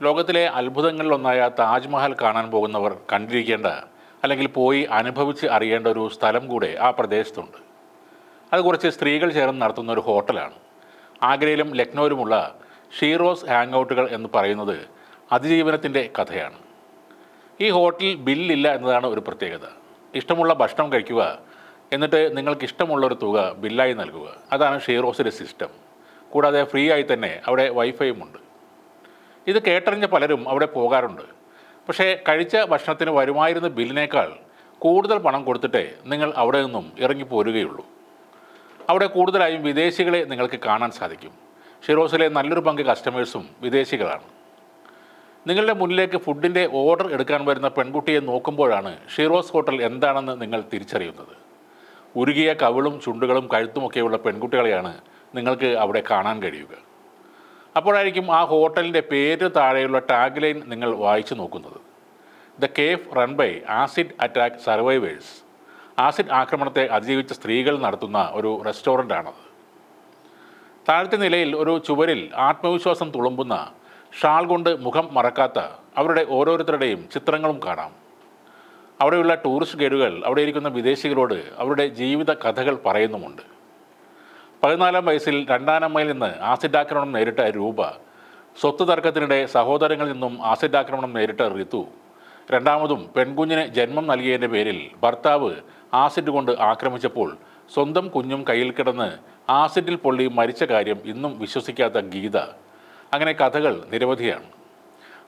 ലോകത്തിലെ അത്ഭുതങ്ങളിലൊന്നായ താജ്മഹൽ കാണാൻ പോകുന്നവർ കണ്ടിരിക്കേണ്ട അല്ലെങ്കിൽ പോയി അനുഭവിച്ച് അറിയേണ്ട ഒരു സ്ഥലം കൂടെ ആ പ്രദേശത്തുണ്ട്. അത് കുറച്ച് സ്ത്രീകൾ ചേർന്ന് നടത്തുന്ന ഒരു ഹോട്ടലാണ്. ആഗ്രയിലും ലക്നൌവിലുമുള്ള ഷീറോസ് ഹാങ് ഔട്ടുകൾ എന്ന് പറയുന്നത് അതിജീവനത്തിൻ്റെ കഥയാണ്. ഈ ഹോട്ടലിൽ ബില്ലില്ല എന്നതാണ് ഒരു പ്രത്യേകത. ഇഷ്ടമുള്ള ഭക്ഷണം കഴിക്കുക, എന്നിട്ട് നിങ്ങൾക്ക് ഇഷ്ടമുള്ളൊരു തുക ബില്ലായി നൽകുക. അതാണ് ഷീറോസിൻ്റെ സിസ്റ്റം. കൂടാതെ ഫ്രീ ആയി തന്നെ അവിടെ വൈഫൈയും ഉണ്ട്. ഇത് കേട്ടറിഞ്ഞ പലരും അവിടെ പോകാറുണ്ട്. പക്ഷേ കഴിച്ച ഭക്ഷണത്തിന് വരുമായിരുന്ന ബില്ലിനേക്കാൾ കൂടുതൽ പണം കൊടുത്തിട്ടേ നിങ്ങൾ അവിടെ നിന്നും ഇറങ്ങിപ്പോരുകയുള്ളൂ. അവിടെ കൂടുതലായും വിദേശികളെ നിങ്ങൾക്ക് കാണാൻ സാധിക്കും. ഷിറോസിലെ നല്ലൊരു പങ്ക് കസ്റ്റമേഴ്സും വിദേശികളാണ്. നിങ്ങളുടെ മുന്നിലേക്ക് ഫുഡിൻ്റെ ഓർഡർ എടുക്കാൻ വരുന്ന പെൺകുട്ടിയെ നോക്കുമ്പോഴാണ് ഷിറോസ് ഹോട്ടൽ എന്താണെന്ന് നിങ്ങൾ തിരിച്ചറിയുന്നത്. ഉരുകിയ കവിളും ചുണ്ടുകളും കഴുത്തുമൊക്കെയുള്ള പെൺകുട്ടികളെയാണ് നിങ്ങൾക്ക് അവിടെ കാണാൻ കഴിയുക. അപ്പോഴായിരിക്കും ആ ഹോട്ടലിൻ്റെ പേര് താഴെയുള്ള ടാഗ് ലൈൻ നിങ്ങൾ വായിച്ചു നോക്കുന്നത്. The cafe run by acid attack survivors. Acid ആക്രമണത്തെ അതിജീവിച്ച സ്ത്രീകൾ നടത്തുന്ന ഒരു റെസ്റ്റോറൻ്റാണത്. താഴത്തെ നിലയിൽ ഒരു ചുവരിൽ ആത്മവിശ്വാസം തുളുമ്പുന്ന, ഷാൾ കൊണ്ട് മുഖം മറക്കാത്ത അവരുടെ ഓരോരുത്തരുടെയും ചിത്രങ്ങളും കാണാം. അവിടെയുള്ള ടൂറിസ്റ്റ് ഗൈഡുകൾ അവിടെ ഇരിക്കുന്ന വിദേശികളോട് അവരുടെ ജീവിത കഥകൾ പറയുന്നുമുണ്ട്. 14-ാം വയസ്സിൽ രണ്ടാനമ്മയിൽ നിന്ന് ആസിഡ് ആക്രമണം നേരിട്ട രൂപ, സ്വത്ത് തർക്കത്തിനിടെ സഹോദരങ്ങളിൽ നിന്നും ആസിഡ് ആക്രമണം നേരിട്ട ഋതു, രണ്ടാമതും പെൺകുഞ്ഞിന് ജന്മം നൽകിയതിൻ്റെ പേരിൽ ഭർത്താവ് ആസിഡ് കൊണ്ട് ആക്രമിച്ചപ്പോൾ സ്വന്തം കുഞ്ഞും കയ്യിൽ കിടന്ന് ആസിഡിൽ പൊള്ളി മരിച്ച കാര്യം ഇന്നും വിശ്വസിക്കാത്ത ഗീത. അങ്ങനെ കഥകൾ നിരവധിയാണ്.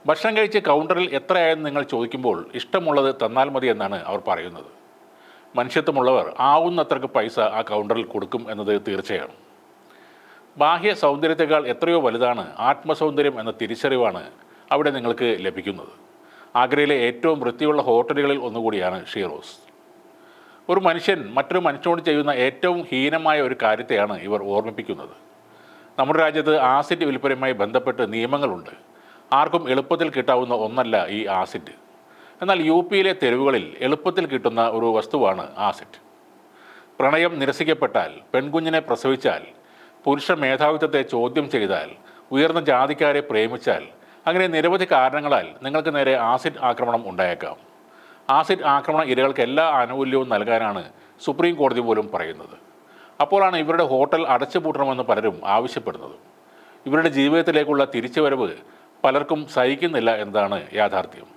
ഭക്ഷണം കഴിച്ച് കൗണ്ടറിൽ എത്രയായെന്ന് നിങ്ങൾ ചോദിക്കുമ്പോൾ ഇഷ്ടമുള്ളത് തന്നാൽ മതി എന്നാണ് അവർ പറയുന്നത്. മനുഷ്യത്വമുള്ളവർ ആവുന്നത്രക്ക് പൈസ ആ കൗണ്ടറിൽ കൊടുക്കും എന്നത് തീർച്ചയാണ്. ബാഹ്യ സൗന്ദര്യത്തെക്കാൾ എത്രയോ വലുതാണ് ആത്മസൗന്ദര്യം എന്ന തിരിച്ചറിവാണ് അവിടെ നിങ്ങൾക്ക് ലഭിക്കുന്നത്. ആഗ്രയിലെ ഏറ്റവും വൃത്തിയുള്ള ഹോട്ടലുകളിൽ ഒന്നുകൂടിയാണ് ഷീറോസ്. ഒരു മനുഷ്യൻ മറ്റൊരു മനുഷ്യനോട് ചെയ്യുന്ന ഏറ്റവും ഹീനമായ ഒരു കാര്യത്തെയാണ് ഇവർ ഓർമ്മിപ്പിക്കുന്നത്. നമ്മുടെ രാജ്യത്ത് ആസിഡ് വിൽപ്പനയുമായി ബന്ധപ്പെട്ട് നിയമങ്ങളുണ്ട്. ആർക്കും എളുപ്പത്തിൽ കിട്ടാവുന്ന ഒന്നല്ല ഈ ആസിഡ്. എന്നാൽ യു.പിയിലെ തെരുവുകളിൽ എളുപ്പത്തിൽ കിട്ടുന്ന ഒരു വസ്തുവാണ് ആസിഡ്. പ്രണയം നിരസിക്കപ്പെട്ടാൽ, പെൺകുഞ്ഞിനെ പ്രസവിച്ചാൽ, പുരുഷ മേധാവിത്വത്തെ ചോദ്യം ചെയ്താൽ, ഉയർന്ന ജാതിക്കാരെ പ്രേമിച്ചാൽ, അങ്ങനെ നിരവധി കാരണങ്ങളാൽ നിങ്ങൾക്ക് നേരെ ആസിഡ് ആക്രമണം ഉണ്ടായേക്കാം. ആസിഡ് ആക്രമണ ഇരകൾക്ക് എല്ലാ ആനുകൂല്യവും നൽകാനാണ് സുപ്രീം കോടതി പോലും പറയുന്നത്. അപ്പോഴാണ് ഇവരുടെ ഹോട്ടൽ അടച്ചുപൂട്ടണമെന്ന് പലരും ആവശ്യപ്പെടുന്നത്. ഇവരുടെ ജീവിതത്തിലേക്കുള്ള തിരിച്ചുവരവ് പലർക്കും സഹിക്കുന്നില്ല എന്നതാണ് യാഥാർത്ഥ്യം.